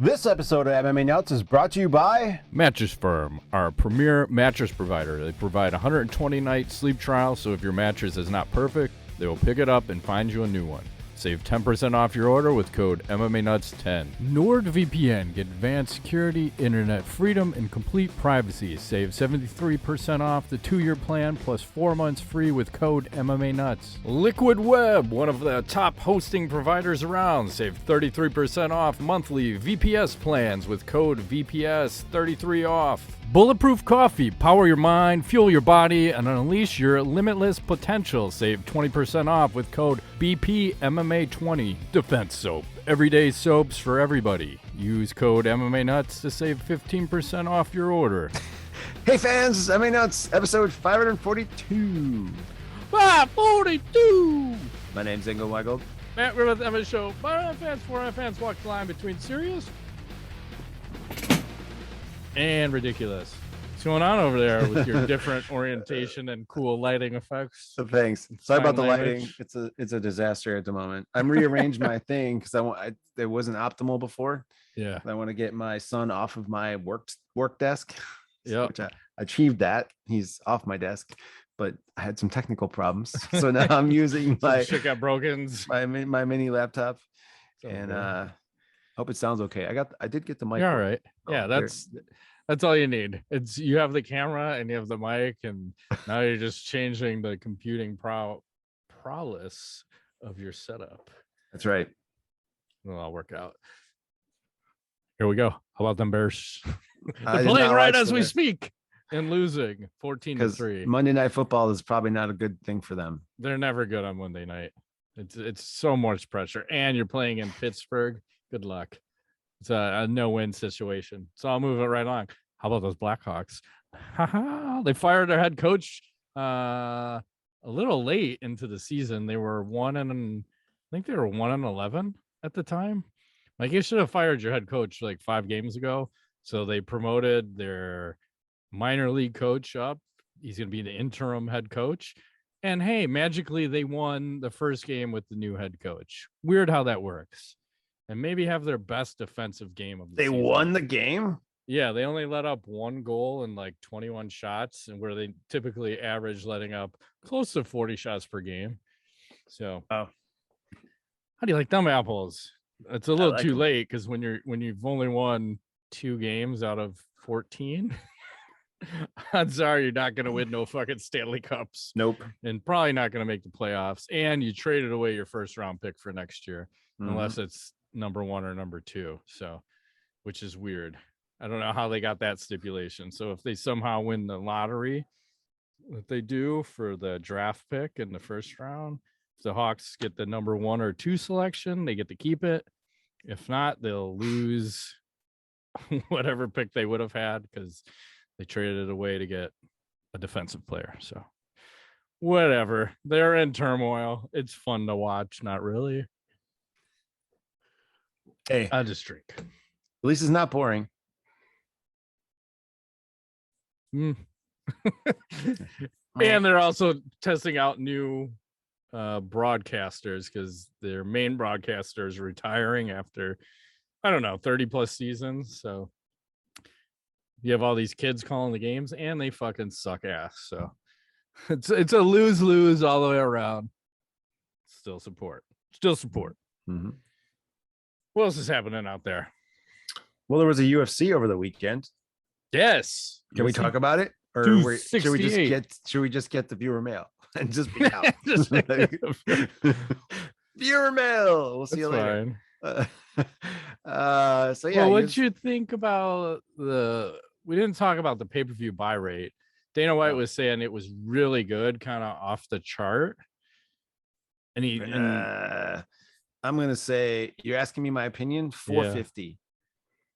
This episode of MMA Nuts is brought to you by Mattress Firm, our premier mattress provider. They provide 120-night sleep trial, so if your mattress is not perfect, they will pick it up and find you a new one. Save 10% off your order with code MMANUTS10. NordVPN, get advanced security, internet freedom, and complete privacy. Save 73% off the 2-year plan plus 4 months free with code MMANUTS. Liquid Web, one of the top hosting providers around. Save 33% off monthly VPS plans with code VPS33 off. Bulletproof Coffee, power your mind, fuel your body, and unleash your limitless potential. Save 20% off with code BPMMA20. Defense Soap, everyday soaps for everybody. Use code MMA Nuts to save 15% off your order. Hey fans, it's MMA Nuts, episode 542. 542! My name's Ingo Weigel. Matt, we're with MMA Show. Fans, for fans, walk the line between serious and ridiculous. What's going on over there with your different orientation and cool lighting effects? So thanks. Sorry about the lighting. It's a disaster at the moment. I'm rearranged my thing because it wasn't optimal before. Yeah. I want to get my son off of my work desk. Yeah. Which I achieved that. He's off my desk, but I had some technical problems. So now I'm using my shit got broken. My mini laptop. And hope it sounds okay. I did get the mic. You're all right. Yeah, that's all you need. It's you have the camera and you have the mic, and now you're just changing the computing prowess of your setup. That's right. It'll all work out. Here we go. How about them Bears? They're playing right as we speak and losing 14-3. Monday Night Football is probably not a good thing for them. They're never good on Monday night. It's so much pressure, and you're playing in Pittsburgh. Good luck. It's a no-win situation. So I'll move it right along. How about those Blackhawks? They fired their head coach a little late into the season. They were 1-11 at the time. Like, you should have fired your head coach like 5 games ago. So they promoted their minor league coach up. He's going to be the interim head coach. And hey, magically they won the first game with the new head coach. Weird how that works. And maybe have their best defensive game of the season. They won the game? Yeah, they only let up 1 goal in like 21 shots, and where they typically average letting up close to 40 shots per game. So, how do you like them apples? It's a little too late because when you've only won 2 games out of 14, odds are you're not going to win no fucking Stanley Cups. Nope. And probably not going to make the playoffs. And you traded away your first round pick for next year, unless it's number 1 or number 2. So, which is weird. I don't know how they got that stipulation. So if they somehow win the lottery that they do for the draft pick in the first round, if the Hawks get the number 1 or 2 selection, they get to keep it. If not, they'll lose whatever pick they would have had because they traded it away to get a defensive player. So whatever. They're in turmoil. It's fun to watch. Not really. Hey, I'll just drink. At least it's not boring. And they're also testing out new broadcasters because their main broadcaster is retiring after, I don't know, 30 plus seasons. So you have all these kids calling the games and they fucking suck ass. So it's a lose all the way around. Still support. Mm-hmm. What else is happening out there? Well, there was a UFC over the weekend. Yes. Can we talk about it, or should we just get the viewer mail and just be out? Viewer mail. We'll see you later. So yeah. Well, what'd you think about we didn't talk about the pay-per-view buy rate. Dana White was saying it was really good, kind of off the chart. And I'm gonna say, you're asking me my opinion. 450.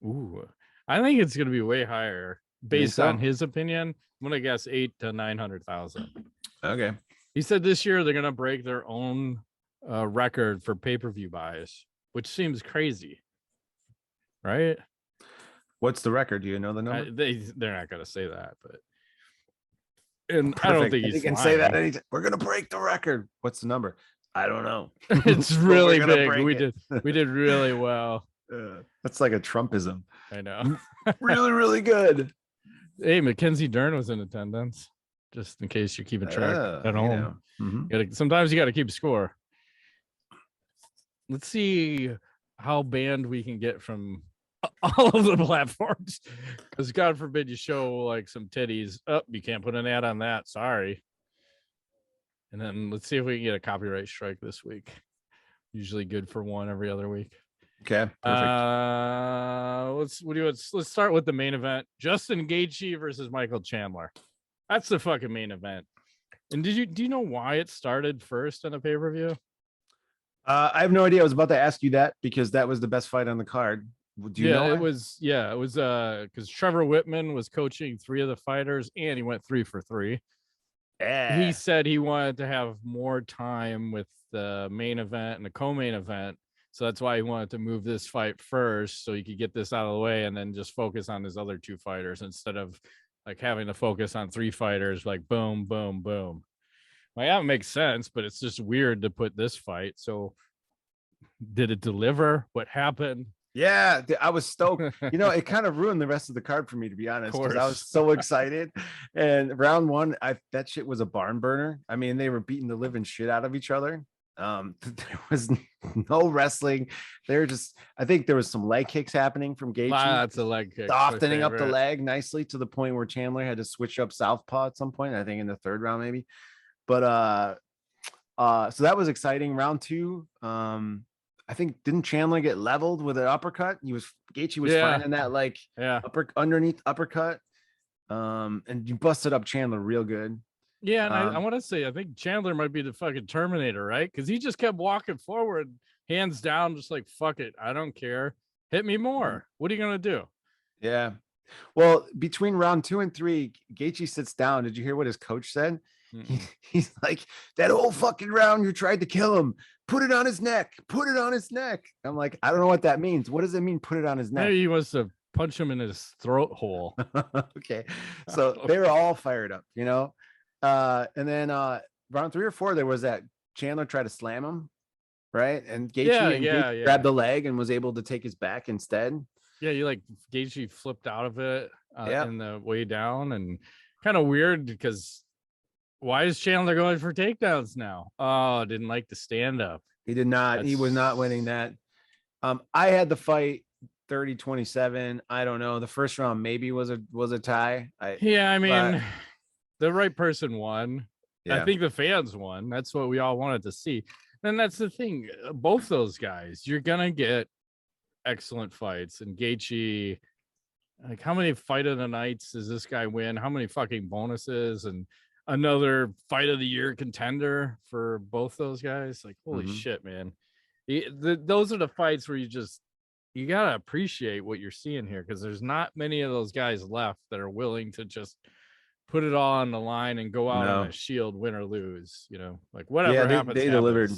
Yeah. Ooh. I think it's going to be way higher based on his opinion. I'm going to guess 800,000 to 900,000. Okay. He said this year they're going to break their own record for pay-per-view buys, which seems crazy, right? What's the record? Do you know the number? They're not going to say that, but and Perfect. I don't think he can say that anytime. We're going to break the record. What's the number? I don't know. It's really big. We did really well. That's like a Trumpism. I know. Really, really good. Hey, Mackenzie Dern was in attendance, just in case you're keeping track at home. Sometimes you got to keep score. Let's see how banned we can get from all of the platforms, because God forbid you show like some titties. Oh, you can't put an ad on that. Sorry. And then let's see if we can get a copyright strike this week. Usually good for one every other week. Okay, perfect. Let's start with the main event. Justin Gaethje versus Michael Chandler. That's the fucking main event. And do you know why it started first on a pay-per-view? I have no idea. I was about to ask you that because that was the best fight on the card. Do you know it was because Trevor Whitman was coaching 3 of the fighters and he went 3 for 3. Yeah. He said he wanted to have more time with the main event and the co-main event. So that's why he wanted to move this fight first so he could get this out of the way and then just focus on his other 2 fighters instead of like having to focus on 3 fighters, like boom, boom, boom. Well, yeah, it makes sense, but it's just weird to put this fight. So did it deliver? What happened? Yeah, I was stoked. It kind of ruined the rest of the card for me, to be honest, because I was so excited. And round 1, that shit was a barn burner. I mean, they were beating the living shit out of each other. There was no wrestling. I think there was some leg kicks happening from Gaethje. Lots of leg kicks. Softening up the leg nicely to the point where Chandler had to switch up southpaw at some point, I think in the 3rd round maybe. But so that was exciting. Round 2, I think didn't Chandler get leveled with an uppercut? Gaethje was finding that underneath uppercut. And you busted up Chandler real good. Yeah, and I want to say I think Chandler might be the fucking Terminator, right? Because he just kept walking forward, hands down, just like fuck it, I don't care. Hit me more. What are you gonna do? Yeah. Well, between round 2 and 3, Gaethje sits down. Did you hear what his coach said? He's like, that whole fucking round you tried to kill him. Put it on his neck. Put it on his neck. I'm like, I don't know what that means. What does it mean? Put it on his neck. Maybe he wants to punch him in his throat hole. Okay. So they were all fired up, and then round 3 or 4, there was that Chandler tried to slam him, right? And Gaethje grabbed the leg and was able to take his back instead. Yeah, Gaethje flipped out of it in the way down, and kind of weird because why is Chandler going for takedowns now? Oh, didn't like the stand up. He did not. He was not winning that. I had the fight 30-27. I don't know. The first round maybe was a tie. The right person won. Yeah. I think the fans won. That's what we all wanted to see. And that's the thing. Both those guys, you're gonna get excellent fights. And Gaethje, like, how many fight of the nights does this guy win? How many fucking bonuses and another fight of the year contender for both those guys? Like, holy shit, man. Those are the fights where you gotta appreciate what you're seeing here, because there's not many of those guys left that are willing to just put it all on the line and go out on a shield, win or lose, like whatever happens. They delivered.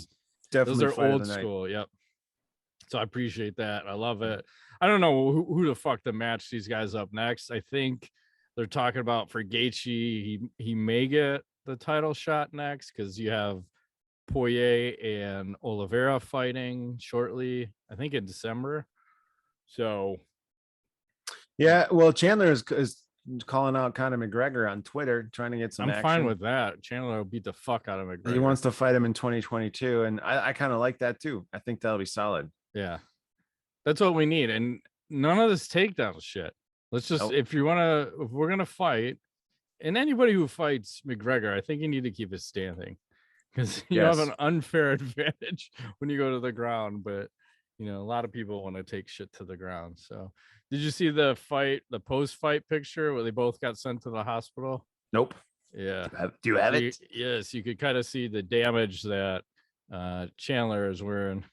Definitely those are old school. Yep. So I appreciate that. I love it. I don't know who the fuck to match these guys up next. I think they're talking about for Gaethje, he may get the title shot next because you have Poirier and Oliveira fighting shortly, I think in December. So yeah, well, Chandler is calling out Conor McGregor on Twitter, trying to get some action. Fine with that. Chandler will beat the fuck out of McGregor. He wants to fight him in 2022, and I kind of like that too. I think that'll be solid. Yeah, that's what we need. And none of this takedown shit. Let's just, if we're gonna fight, and anybody who fights McGregor, I think you need to keep it standing, because you have an unfair advantage when you go to the ground. But a lot of people want to take shit to the ground. So did you see the post-fight picture where they both got sent to the hospital? Nope. Yeah. Do you have it? Yes, you could kind of see the damage that Chandler is wearing.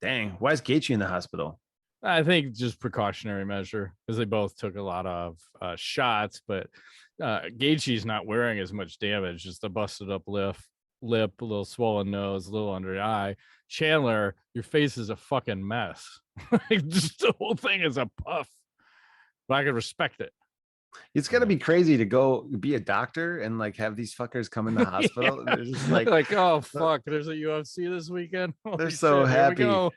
Dang, why is Gaethje in the hospital? I think just precautionary measure, because they both took a lot of shots, but Gaethje's not wearing as much damage, just a busted up lip, a little swollen nose, a little under the eye. Chandler, your face is a fucking mess. Just the whole thing is a puff. But I can respect it. It's gotta be crazy to go be a doctor and like have these fuckers come in the hospital. Yeah. They're just like, oh fuck, there's a UFC this weekend. they're Holy so shit, happy. Here we go.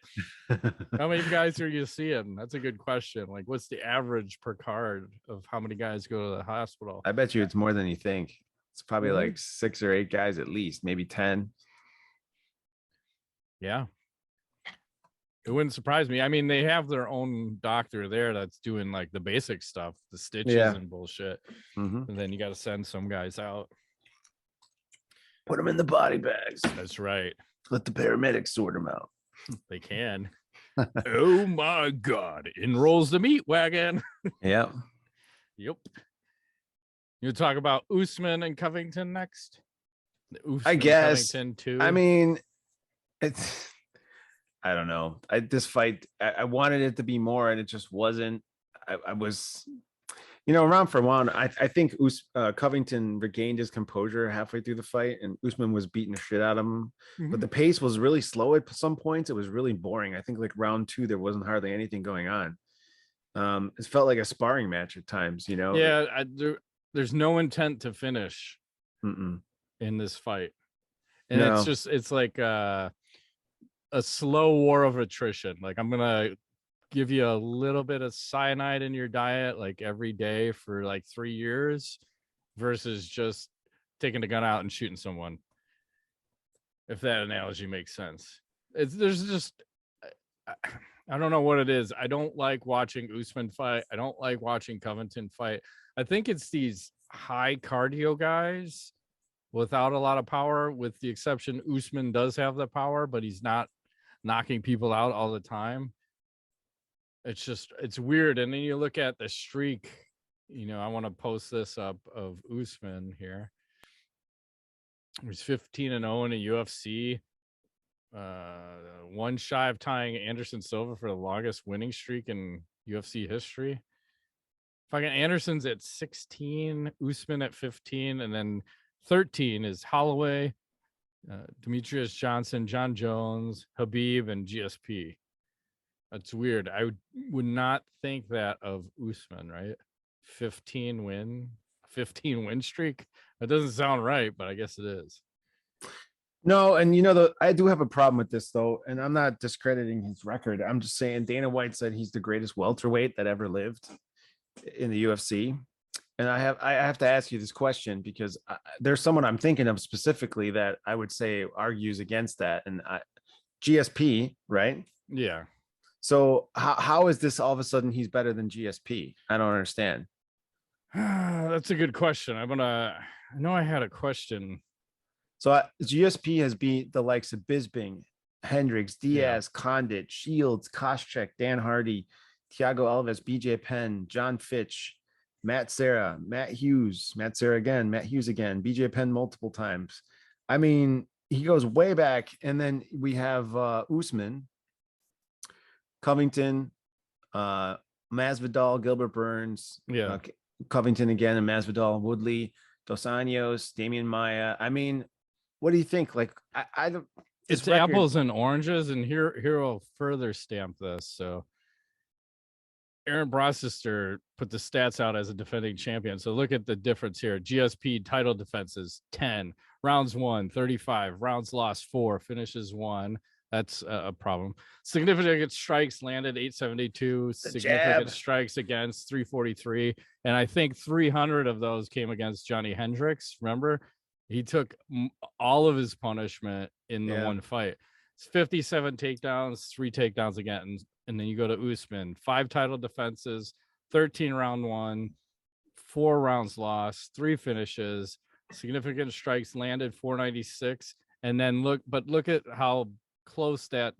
How many guys are you seeing? That's a good question. Like, what's the average per card of how many guys go to the hospital? I bet you it's more than you think. It's probably like 6 or 8 guys at least, maybe 10. Yeah. It wouldn't surprise me. I mean, they have their own doctor there that's doing like the basic stuff, the stitches and bullshit. And then you got to send some guys out. Put them in the body bags. That's right. Let the paramedics sort them out. They can. Oh my God. In rolls the meat wagon. Yep. Yep. You talk about Usman and Covington next? Usman, I guess. Covington too. I mean, I don't know. This fight, I wanted it to be more, and it just wasn't. I was, round for round. I think Covington regained his composure halfway through the fight, and Usman was beating the shit out of him. But the pace was really slow at some points. It was really boring. I think like round 2, there wasn't hardly anything going on. It felt like a sparring match at times. Yeah, there's no intent to finish in this fight, and it's like a slow war of attrition. Like, I'm gonna give you a little bit of cyanide in your diet like every day for like 3 years versus just taking a gun out and shooting someone, if that analogy makes sense. There's just, I don't know what it is. I don't like watching Usman fight. I don't like watching Covington fight. I think it's these high cardio guys without a lot of power, with the exception Usman does have the power, but he's not knocking people out all the time. It's weird. And then you look at the streak, I want to post this up of Usman here. He's 15-0 in a UFC, one shy of tying Anderson Silva for the longest winning streak in UFC history. Fucking Anderson's at 16, Usman at 15, and then 13 is Holloway, Demetrius Johnson, John Jones, Habib, and GSP. That's weird. I would not think that of Usman, right? 15 win streak. That doesn't sound right, but I guess it is. No, and I do have a problem with this though, and I'm not discrediting his record. I'm just saying Dana White said he's the greatest welterweight that ever lived in the UFC. And I have to ask you this question because there's someone I'm thinking of specifically that I would say argues against that. And GSP, right? Yeah. So how is this all of a sudden he's better than GSP? I don't understand. That's a good question. I know I had a question. So GSP has beat the likes of Bisping, Hendricks, Diaz, Condit, Shields, Koscheck, Dan Hardy, Thiago Alves, BJ Penn, John Fitch, Matt Serra, Matt Hughes again, BJ Penn multiple times. I mean, he goes way back. And then we have Usman, Covington, Masvidal, Gilbert Burns, Covington again, and Masvidal, Woodley, Dos Anjos, Damian Maia. I mean, what do you think? Like, I don't. It's apples and oranges, and here will further stamp this. So Aaron Brocester put the stats out as a defending champion. So look at the difference here. GSP title defenses 10, rounds 1, 35, rounds lost 4, finishes 1. That's a problem. Significant strikes landed 872, significant strikes against 343. And I think 300 of those came against Johnny Hendricks. Remember, he took all of his punishment in the one fight. It's 57 takedowns, 3 takedowns again. And then you go to Usman, 5 title defenses, 13 round 1, 4 rounds lost, 3 finishes, significant strikes landed 496. And then look at how close that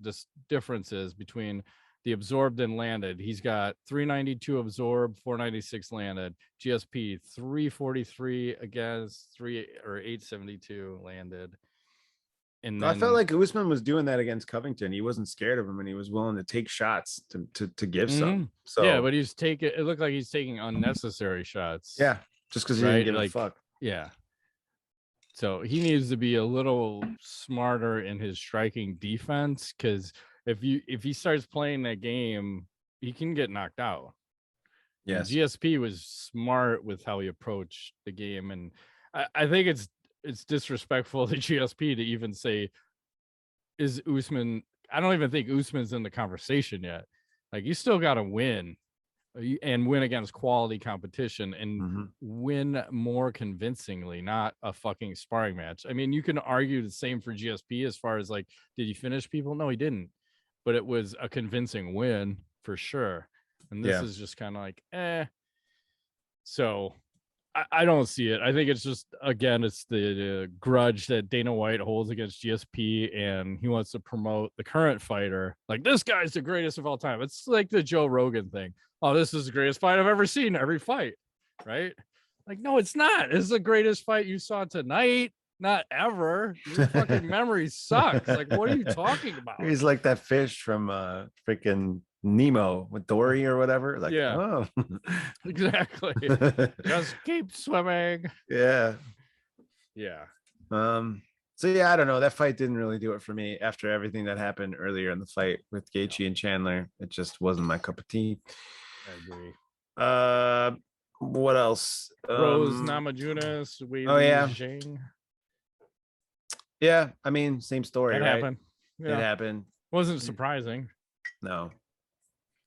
difference is between the absorbed and landed. He's got 392 absorbed, 496 landed. GSP 343 against 872 landed. And then, I felt like Usman was doing that against Covington. He wasn't scared of him, and he was willing to take shots to give some. So yeah, but it looked like he's taking unnecessary shots. Yeah, just because he didn't give a fuck. Yeah. So he needs to be a little smarter in his striking defense, because if he starts playing that game, he can get knocked out. And Yes. GSP was smart with how he approached the game, and I think it's disrespectful to GSP to even say, is Usman? I don't even think Usman's in the conversation yet. Like, you still got to win and win against quality competition and win more convincingly, not a fucking sparring match. I mean, you can argue the same for GSP as far as like, did he finish people? No, he didn't. But it was a convincing win for sure. And this is just kind of like, So I don't see it. I think it's just, again, it's the grudge that Dana White holds against GSP, and he wants to promote the current fighter. Like, this guy's the greatest of all time. It's like the Joe Rogan thing. Oh, this is the greatest fight I've ever seen. Every fight, right? Like, no, it's not. This is the greatest fight you saw tonight. Not ever. Your fucking memory sucks. Like, what are you talking about? He's like that fish from freaking Nemo with Dory or whatever. Like, oh, exactly. Just keep swimming. Yeah. So yeah, I don't know. That fight didn't really do it for me after everything that happened earlier in the fight with Gaethje and Chandler. It just wasn't my cup of tea. I agree. What else? Rose Namajunas, Weili, Zhang. Yeah, I mean, same story. It right? happened. Yeah. It happened. Wasn't surprising. No.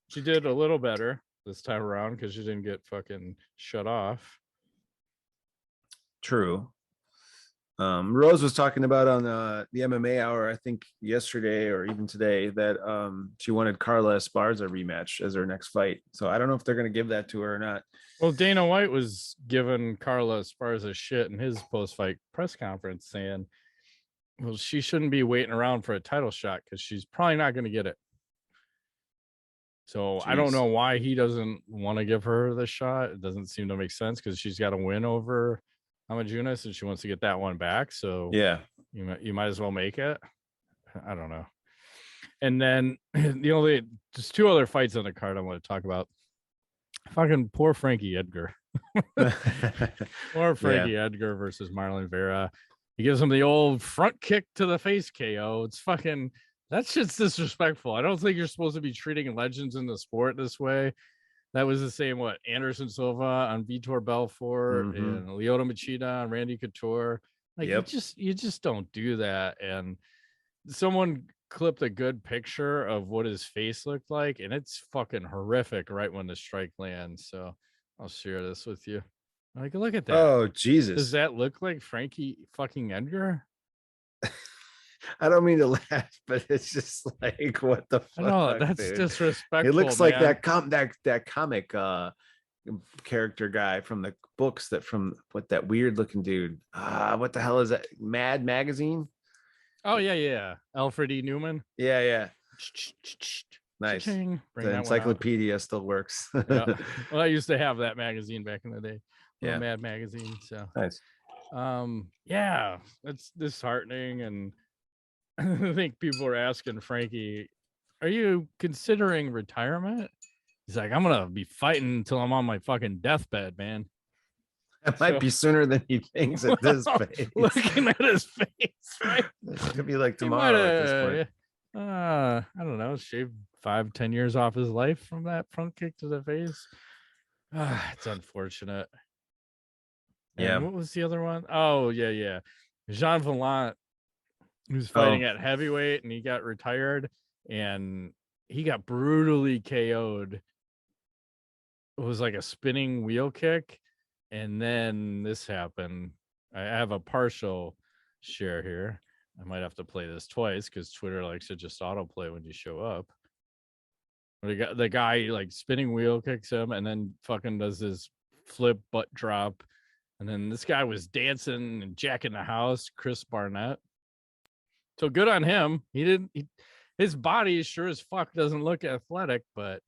She did a little better this time around because she didn't get fucking shut off. True. Rose was talking about on the MMA Hour, I think yesterday or even today, that she wanted Carla Esparza rematch as her next fight. So I don't know if they're going to give that to her or not. Well, Dana White was giving Carla Esparza shit in his post-fight press conference, saying, well, she shouldn't be waiting around for a title shot because she's probably not going to get it. So I don't know why he doesn't want to give her the shot. It doesn't seem to make sense because she's got a win over Namajunas and she wants to get that one back. So yeah, you might as well make it. I don't know. And then just two other fights on the card I want to talk about. Fucking poor Frankie Edgar. Poor Frankie Edgar versus Marlon Vera. He gives him the old front kick to the face KO. It's fucking, that shit's disrespectful. I don't think you're supposed to be treating legends in the sport this way. That was the same, Anderson Silva on Vitor Belfort and Lyoto Machida on Randy Couture. Like, you just don't do that. And someone clipped a good picture of what his face looked like, and it's fucking horrific right when the strike lands. So I'll share this with you. Like, look at that. Oh, Jesus. Does that look like Frankie fucking Edgar? I don't mean to laugh, but it's just like, what the fuck? No, that's disrespectful. It looks like that comic character guy from the books that weird looking dude. What the hell is that? Mad Magazine? Oh, yeah. Alfred E. Newman. Yeah. Nice. The encyclopedia still works. Yeah. Well, I used to have that magazine back in the day. Yeah. Mad Magazine. So nice. Yeah, that's disheartening. And I think people are asking Frankie, are you considering retirement? He's like, I'm gonna be fighting until I'm on my fucking deathbed, man. It might be sooner than he thinks at this phase. Looking at his face, right? It could be like tomorrow at this point. I don't know, shave 5-10 years off his life from that front kick to the face. It's unfortunate. Yeah. And what was the other one? Oh, yeah. Jean Vallant, who's fighting at heavyweight, and he got retired, and he got brutally KO'd. It was like a spinning wheel kick, and then this happened. I have a partial share here. I might have to play this twice because Twitter likes to just autoplay when you show up. The guy like spinning wheel kicks him and then fucking does this flip butt drop. And then this guy was dancing and jacking the house, Chris Barnett. So good on him. His body sure as fuck doesn't look athletic, but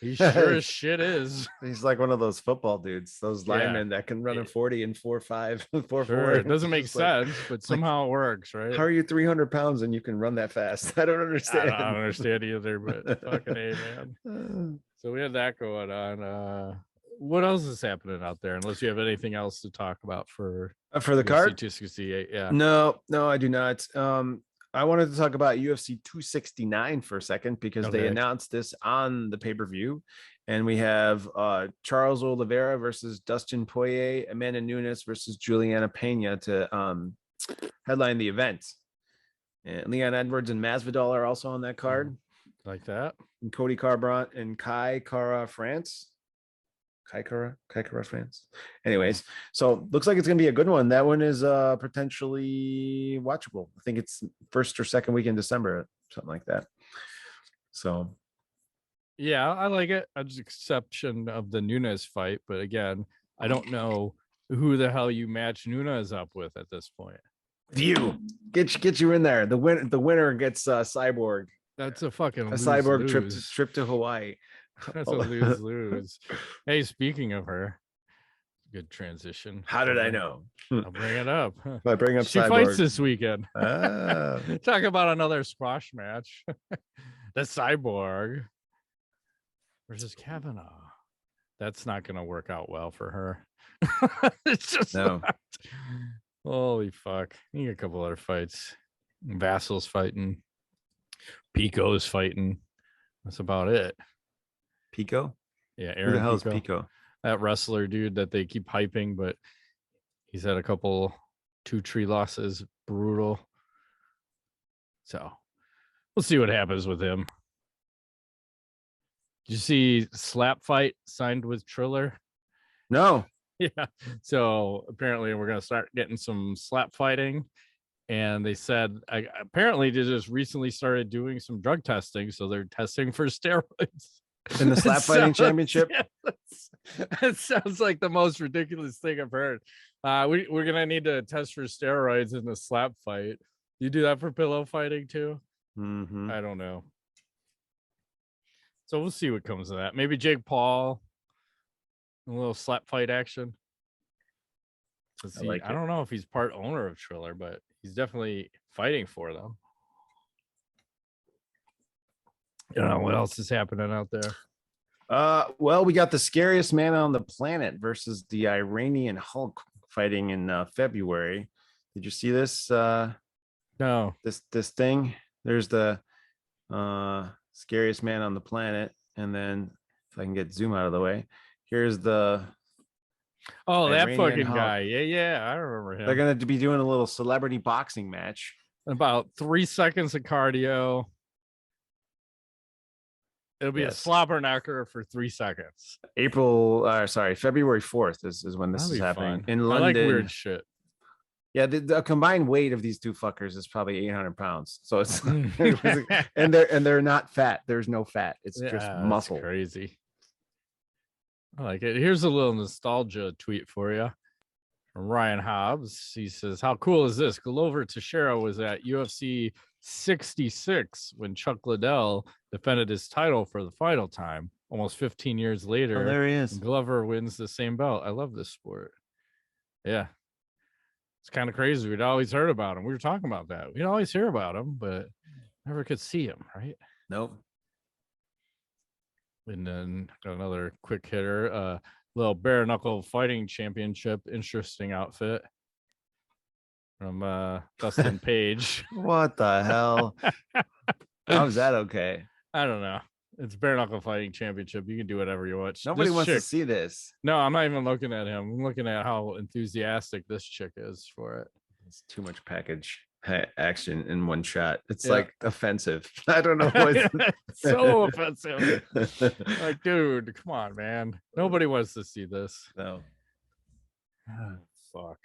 he sure as shit is. He's like one of those football dudes, those linemen that can run a 40 and 4.5, 4.4. Sure, it doesn't make sense, but somehow it works, right? How are you 300 pounds and you can run that fast? I don't understand. I don't understand either, but fucking A, man. So we had that going on. What else is happening out there? Unless you have anything else to talk about for the card 268. Yeah. No, I do not. I wanted to talk about UFC 269 for a second because they Okay. announced this on the pay-per-view. And we have Charles Oliveira versus Dustin Poirier, MMANUTS versus Juliana Pena to headline the event. And Leon Edwards and Masvidal are also on that card. Like that. And Cody Garbrandt and Kai Kara France. Kai Kara France. Anyways, so looks like it's gonna be a good one. That one is potentially watchable. I think it's first or second week in December, something like that. So yeah, I like it. As exception of the Nunes fight, but again, I don't know who the hell you match Nunes up with at this point. You get you in there. The winner gets Cyborg. That's a fucking Cyborg lose. trip to Hawaii. That's a lose. Hey, speaking of her, good transition. How did I know? I'll bring it up. I bring up she Cyborg. fights this weekend. Ah. Talk about another squash match. The Cyborg versus Kavanaugh. That's not going to work out well for her. It's just no. not. Holy fuck. You get a couple other fights. Vassal's fighting. Pico's fighting. That's about it. Pico? Yeah, Who the hell is Pico? That wrestler dude that they keep hyping, but he's had a couple 2 tree losses. Brutal. So we'll see what happens with him. Did you see Slapfight signed with Triller? No. Yeah. So apparently we're going to start getting some slap fighting. And they said apparently they just recently started doing some drug testing. So they're testing for steroids. In the slap fighting championship? Yeah, it sounds like the most ridiculous thing I've heard. We're going to need to test for steroids in the slap fight. You do that for pillow fighting too? Mm-hmm. I don't know. So we'll see what comes of that. Maybe Jake Paul, a little slap fight action. I don't know if he's part owner of Triller, but he's definitely fighting for them. I don't know what else is happening out there. Well, we got the scariest man on the planet versus the Iranian Hulk fighting in February. Did you see this? No. This thing. There's the scariest man on the planet, and then if I can get zoom out of the way, here's the that Iranian fucking Hulk. guy. Yeah, I remember him. They're gonna be doing a little celebrity boxing match. About 3 seconds of cardio. It'll be a slobber knocker for 3 seconds. February 4th is when this is happening in London. I like weird shit. Yeah, the combined weight of these two fuckers is probably 800 pounds. So it's and they're not fat. There's no fat. It's just muscle. That's crazy. I like it. Here's a little nostalgia tweet for you from Ryan Hobbs. He says, "How cool is this? Glover Teixeira was at UFC 66 when Chuck Liddell defended his title for the final time. Almost 15 years later, oh, there he is. Glover wins the same belt. I love this sport. Yeah." It's kind of crazy. We'd always heard about him. We were talking about that. We'd always hear about him, but never could see him, right? Nope. And then got another quick hitter, little bare knuckle fighting championship. Interesting outfit from Dustin Page. What the hell? How is that okay? I don't know. It's bare knuckle fighting championship. You can do whatever you want. Nobody wants to see this. No, I'm not even looking at him. I'm looking at how enthusiastic this chick is for it. It's too much package action in one shot. It's like offensive. I don't know what. So offensive. Like, dude, come on, man. Nobody wants to see this. No. Fuck.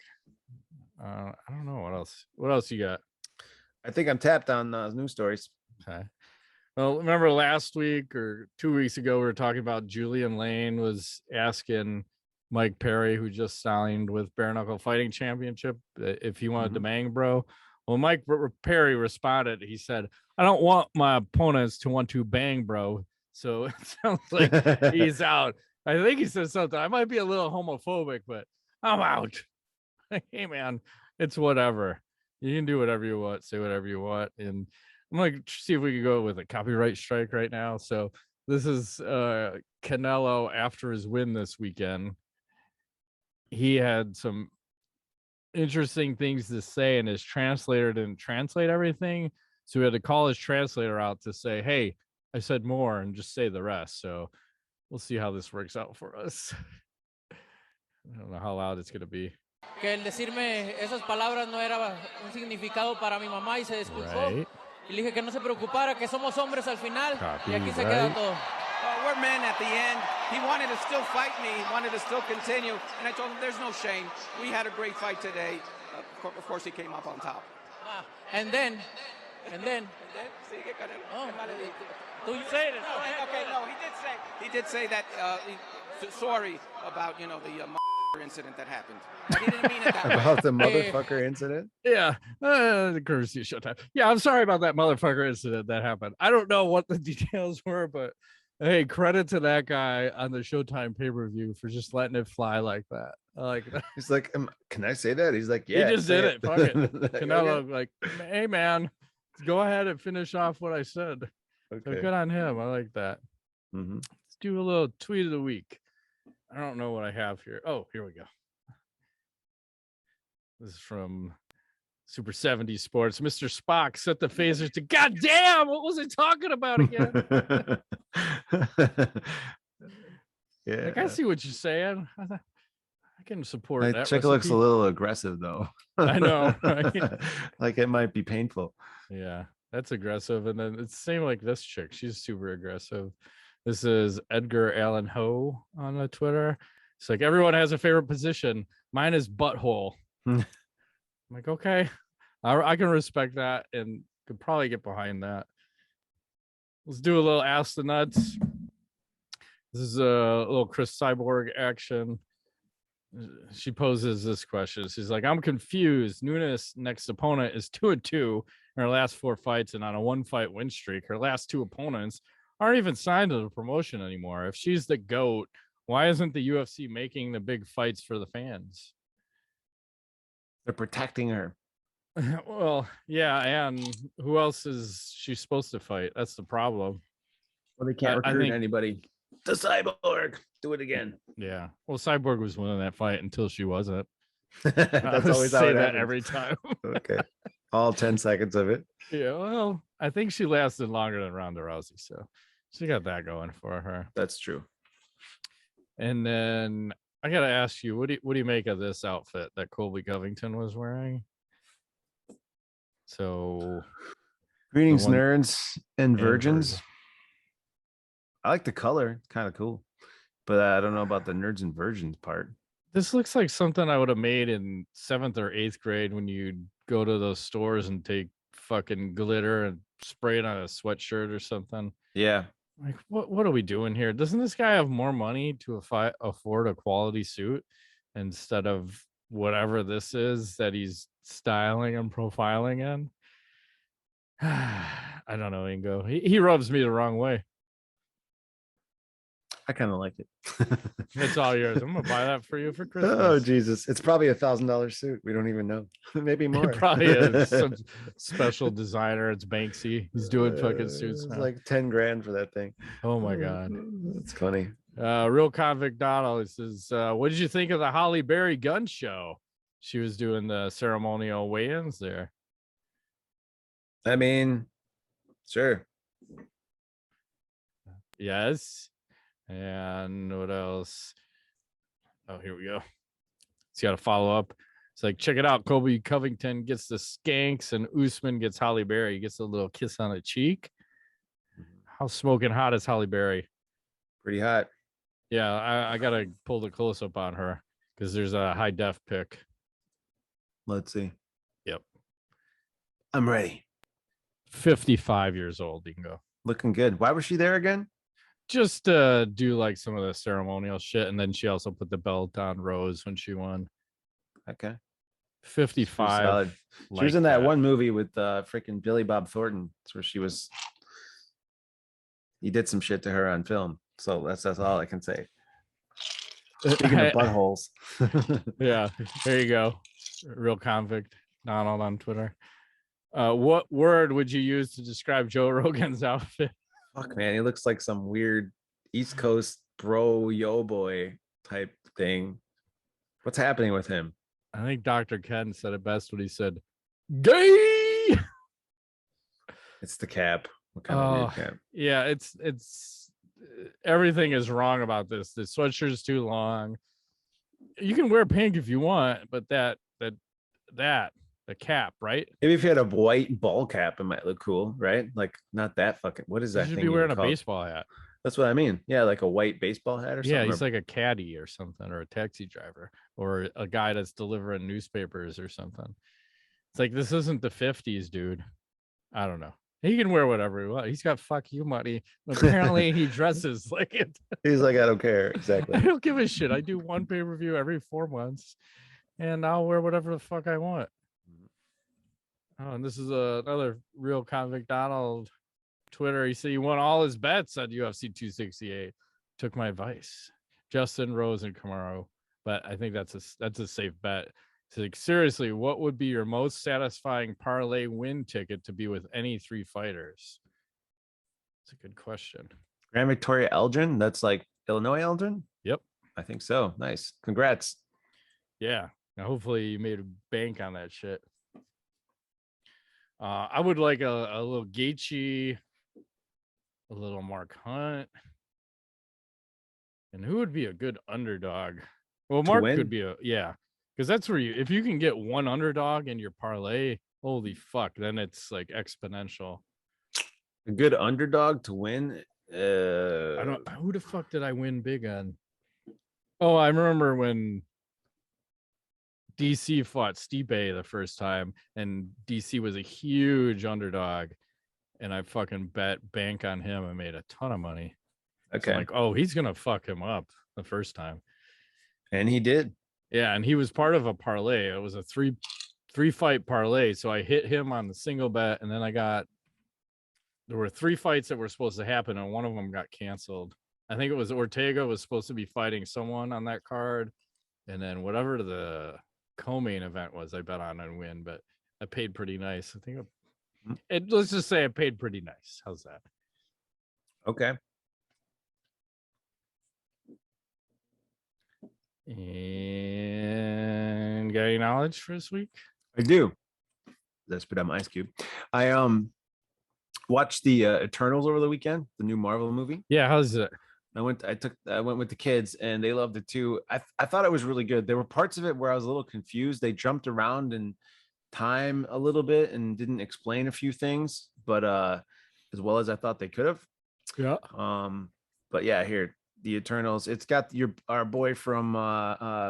I don't know what else. What else you got? I think I'm tapped on news stories. Okay. Well, remember last week or 2 weeks ago, we were talking about Julian Lane was asking Mike Perry, who just signed with Bare Knuckle Fighting Championship, if he wanted to bang bro. Well, Mike Perry responded. He said, "I don't want my opponents to want to bang bro." So it sounds like he's out. I think he said something. I might be a little homophobic, but I'm out. Hey, man, it's whatever. You can do whatever you want, say whatever you want. And I'm going to see if we can go with a copyright strike right now. So this is Canelo after his win this weekend. He had some interesting things to say, and his translator didn't translate everything. So we had to call his translator out to say, hey, I said more and just say the rest. So we'll see how this works out for us. I don't know how loud it's going to be. Que el decirme esas palabras no era un significado para mi mamá y se disculpó. Right. Y le dije que no se preocupara, que somos hombres al final. Copy, Y aquí se queda right. todo. We're men at the end. He wanted to still fight me. He wanted to still continue. And I told him, there's no shame. We had a great fight today. Of course, he came up on top. And then. Sigue, Canelo. Oh, Do you say it? Okay, no, he did say that sorry about, you know, the incident that happened. But he didn't mean it that way. About the motherfucker incident. Yeah, the courtesy showtime. Yeah, I'm sorry about that motherfucker incident that happened. I don't know what the details were, but hey, credit to that guy on the Showtime pay-per-view for just letting it fly like that. I like that. He's like, can I say that? He's like, yeah. He just did it. Fuck it. Okay. Canelo, like, hey man, go ahead and finish off what I said. So Okay. good on him. I like that. Mm-hmm. Let's do a little tweet of the week. I don't know what I have here. Oh, here we go. This is from Super 70 Sports. Mr. Spock set the phasers to goddamn. What was I talking about again? Yeah. Like, I see what you're saying. I can support that. Chick looks recipe. a little aggressive though. I know, right? Like it might be painful. Yeah, that's aggressive. And then it's the same like this chick. She's super aggressive. This is Edgar Allan Ho on the Twitter. It's like, everyone has a favorite position. Mine is butthole. I'm like, okay, I can respect that and could probably get behind that. Let's do a little Ask the Nuts. This is a little Cris Cyborg action. She poses this question. She's like, I'm confused. Nunes' next opponent is 2-2 in her last 4 fights and on a 1-fight win streak. Her last 2 opponents aren't even signed to the promotion anymore. If she's the GOAT, why isn't the UFC making the big fights for the fans? They're protecting her. Well, yeah, and who else is she supposed to fight? That's the problem. Well, they can't I recruit think- anybody. The Cyborg. Do it again. Yeah. Well, Cyborg was winning that fight until she wasn't. That's always how say it that happens. every time. Okay. All 10 seconds of it. Yeah, well, I think she lasted longer than Ronda Rousey, so she got that going for her. That's true. And then I gotta ask you, what do you make of this outfit that Colby Covington was wearing? So, Greetings, one- nerds and virgins. virgins. I like the color. It's kind of cool. But I don't know about the nerds and virgins part. this looks like something I would have made in 7th or 8th grade when you'd go to those stores and take fucking glitter and spray it on a sweatshirt or something. Yeah. Like, what are we doing here? Doesn't this guy have more money to afford a quality suit instead of whatever this is that he's styling and profiling in? I don't know, Ingo. He rubs me the wrong way. I kind of like it. It's all yours. I'm gonna buy that for you for Christmas. Oh, Jesus. It's probably $1,000 suit. We don't even know. Maybe more. It probably is some special designer. It's Banksy. He's doing fucking suits It's now. like 10 grand for that thing. Oh my god. It's funny. Real Convict Donald says, what did you think of the Holly Berry gun show? She was doing the ceremonial weigh-ins there. I mean, sure. Yes. And what else? Oh, here we go. It's got a follow-up. It's like, check it out. Colby Covington gets the skanks and Usman gets Holly Berry. He gets a little kiss on the cheek. How smoking hot is Holly Berry? Pretty hot. Yeah, I got to pull the close-up on her because there's a high-def pic. Let's see. Yep. I'm ready. 55 years old, you can go. Looking good. Why was she there again? Just do like some of the ceremonial shit, and then she also put the belt on Rose when she won. Okay. 55. Solid. She was in that one movie with freaking Billy Bob Thornton. It's where she was. He did some shit to her on film. So that's all I can say. Speaking of buttholes. Yeah, there you go. Real Convict Donald on Twitter. What word would you use to describe Joe Rogan's outfit? Fuck, man, he looks like some weird East Coast bro yo boy type thing. What's happening with him? I think Dr. Ken said it best when he said, "Gay." It's the cap. What kind of weird cap? Yeah, it's everything is wrong about this. The sweatshirt's too long. You can wear pink if you want, but the cap, right? Maybe if you had a white ball cap, it might look cool, right? Like not that fucking. What is that? You should thing be wearing even a called? baseball hat. That's what I mean. Yeah, like a white baseball hat or something. Yeah, he's like a caddy or something, or a taxi driver, or a guy that's delivering newspapers or something. It's like, this isn't the 50s, dude. I don't know. He can wear whatever he wants. He's got fuck you money. Apparently, he dresses like it. He's like, I don't care. Exactly. I don't give a shit. I do one pay-per-view every 4 months, and I'll wear whatever the fuck I want. Oh, and this is another real convict Donald Twitter. He said he won all his bets on UFC 268. Took my advice. Justin, Rose, and Kamaru. But I think that's a safe bet. So, like, seriously, what would be your most satisfying parlay win ticket to be with any 3 fighters? It's a good question. Grand Victoria Eldrin. That's like Illinois Eldrin. Yep. I think so. Nice. Congrats. Yeah. Now, hopefully you made a bank on that shit. I would like a little Gaethje, a little Mark Hunt. And who would be a good underdog? Well, Mark could be because that's where if you can get one underdog in your parlay, holy fuck, then it's like exponential. A good underdog to win. Who the fuck did I win big on? Oh, I remember when DC fought Stipe the first time, and DC was a huge underdog, and I fucking bet bank on him and made a ton of money. Okay. So like, oh, he's gonna fuck him up the first time. And he did. Yeah, and he was part of a parlay. It was a three fight parlay. So I hit him on the single bet, and then there were 3 fights that were supposed to happen, and one of them got canceled. I think it was Ortega was supposed to be fighting someone on that card, and then whatever the co-main event was, I bet on and win, but I paid pretty nice. I think let's just say I paid pretty nice. How's that? Okay. And got any knowledge for this week? I do. Let's put on my ice cube. I watched the Eternals over the weekend, the new Marvel movie. Yeah, how's it? I went with the kids and they loved it too. I thought it was really good. There were parts of it where I was a little confused. They jumped around in time a little bit and didn't explain a few things, but as well as I thought they could have. Yeah. But yeah, here the Eternals. It's got our boy from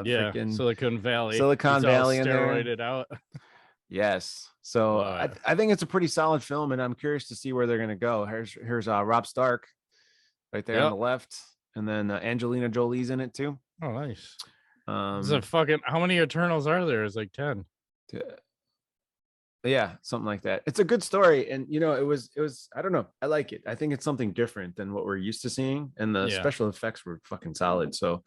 Silicon Valley. Silicon Valley in there. Steroided out. Yes. So I think it's a pretty solid film, and I'm curious to see where they're gonna go. Here's Rob Stark right there on the left, and then Angelina Jolie's in it too. Oh, nice. It's a fucking, how many Eternals are there? It's like 10. Yeah, something like that. It's a good story, and it was I don't know, I like it. I think it's something different than what we're used to seeing, and the special effects were fucking solid. So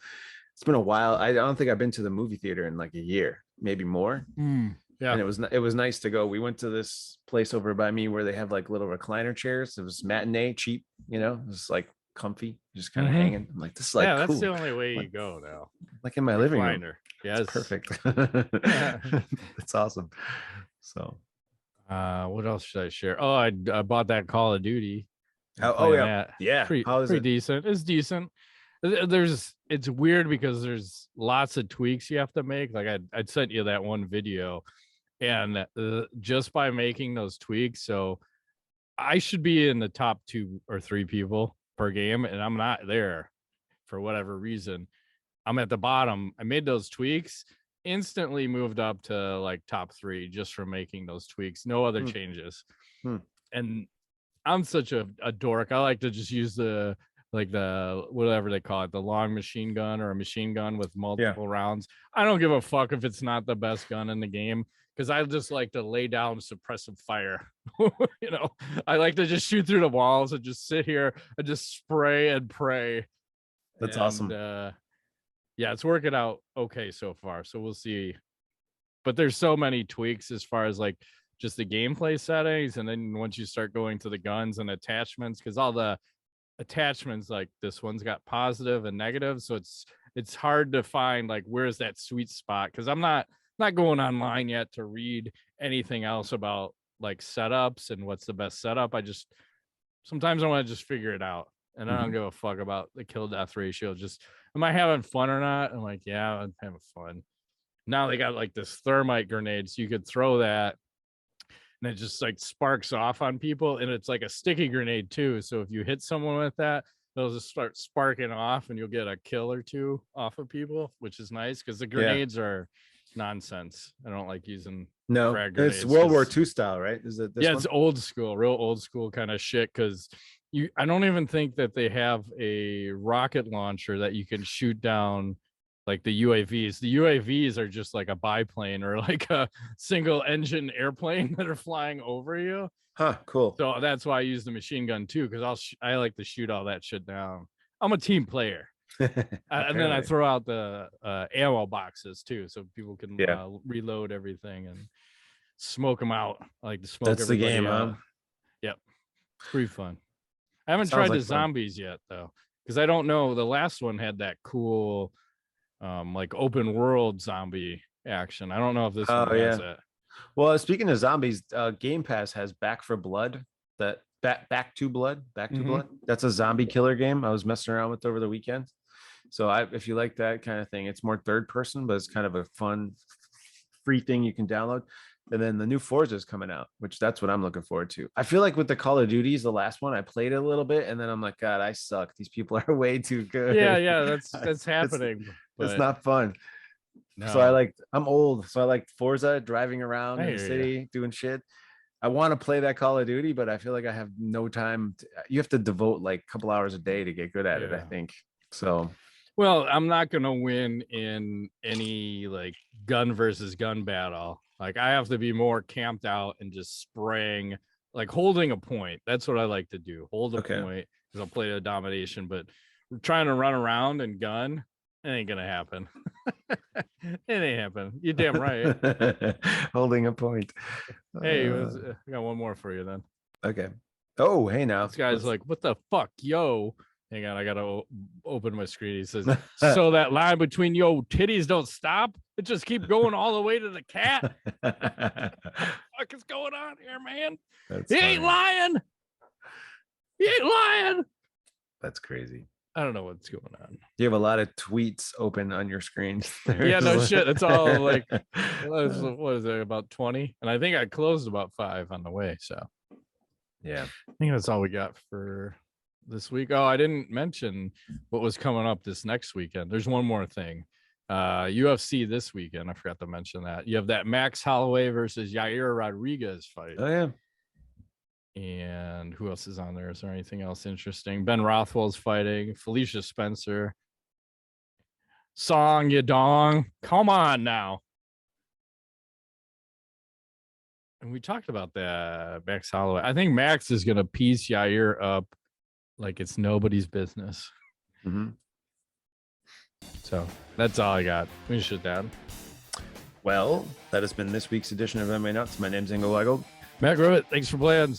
it's been a while. I don't think I've been to the movie theater in like a year, maybe more. Yeah, and it was nice to go. We went to this place over by me where they have like little recliner chairs. It was matinee, cheap, it was like comfy, just kind of hanging. I'm like, this is like cool. That's the only way you go now. Like in my living room. Yeah, it's perfect. It's awesome. So what else should I share? Oh, I bought that Call of Duty. Yeah. Pretty decent. It's decent. It's weird because there's lots of tweaks you have to make. Like I'd sent you that one video, and just by making those tweaks, so I should be in the top 2 or 3 people per game, and I'm not there for whatever reason. I'm at the bottom. I made those tweaks, instantly moved up to like top 3 just from making those tweaks. No other changes. And I'm such a dork. I like to just use the whatever they call it, the long machine gun or a machine gun with multiple rounds. I don't give a fuck if it's not the best gun in the game, because I just like to lay down suppressive fire. I like to just shoot through the walls and just sit here and just spray and pray. That's awesome. Yeah, it's working out okay so far. So we'll see. But there's so many tweaks as far as like just the gameplay settings. And then once you start going to the guns and attachments, because all the attachments, like this one's got positive and negative. So it's hard to find like, where's that sweet spot? Because I'm not not going online yet to read anything else about like setups and what's the best setup. Sometimes I want to just figure it out, and I don't give a fuck about the kill death ratio. Just, am I having fun or not? I'm like, yeah, I'm having fun. Now they got like this thermite grenade, so you could throw that and it just like sparks off on people, and it's like a sticky grenade too. So if you hit someone with that, they'll just start sparking off and you'll get a kill or two off of people, which is nice because the grenades are nonsense. I don't like using frag grenades. It's World War II style, right? Is it this one? It's old school, real old school kind of shit, because I don't even think that they have a rocket launcher that you can shoot down like the UAVs. The UAVs are just like a biplane or like a single engine airplane that are flying over you. Huh, cool. So that's why I use the machine gun too, because I like to shoot all that shit down. I'm a team player. And then I throw out the ammo boxes too, so people can reload everything and smoke them out. I like to smoke. That's the game, huh? Yep, pretty fun. I haven't tried the zombies yet though, because I don't know. The last one had that cool, like open world zombie action. I don't know if this one has it. Well, speaking of zombies, Game Pass has Back for Blood. That Back to Blood. That's a zombie killer game I was messing around with over the weekend. So if you like that kind of thing, it's more third person, but it's kind of a fun free thing you can download. And then the new Forza is coming out, which that's what I'm looking forward to. I feel like with the Call of Duties, the last one, I played it a little bit, and then I'm like, God, I suck. These people are way too good. Yeah, that's happening. It's not fun. No. So I'm old, so I like Forza, driving around in the city, doing shit. I want to play that Call of Duty, but I feel like I have no time. You have to devote like a couple hours a day to get good at it, I think. So. Well, I'm not going to win in any like gun versus gun battle. Like I have to be more camped out and just spraying, like holding a point. That's what I like to do. Hold a point, because I'll play a domination, but trying to run around and gun, it ain't going to happen. It ain't happen. You're damn right. Holding a point. Hey, I got one more for you then. Okay. Oh, hey now. This guy's like, what the fuck, yo? Hang on, I gotta open my screen. He says, so that line between yo titties don't stop? It just keep going all the way to the cat? What the fuck is going on here, man? He ain't lying. He ain't lying. That's crazy. I don't know what's going on. You have a lot of tweets open on your screen. Yeah, no shit. It's all like, what is it, about 20? And I think I closed about 5 on the way. So yeah, I think that's all we got for this week. Oh, I didn't mention what was coming up this next weekend. There's one more thing. UFC this weekend. I forgot to mention that. You have that Max Holloway versus Yair Rodriguez fight. Oh yeah. And who else is on there? Is there anything else interesting? Ben Rothwell's fighting. Felicia Spencer. Song Yadong. Come on now. And we talked about that, Max Holloway. I think Max is going to piece Yair up like it's nobody's business. So that's all I got. Finish it down. Well, that has been this week's edition of MMANUTS. My name's Ingo Weigel. Matt Griffith, thanks for playing.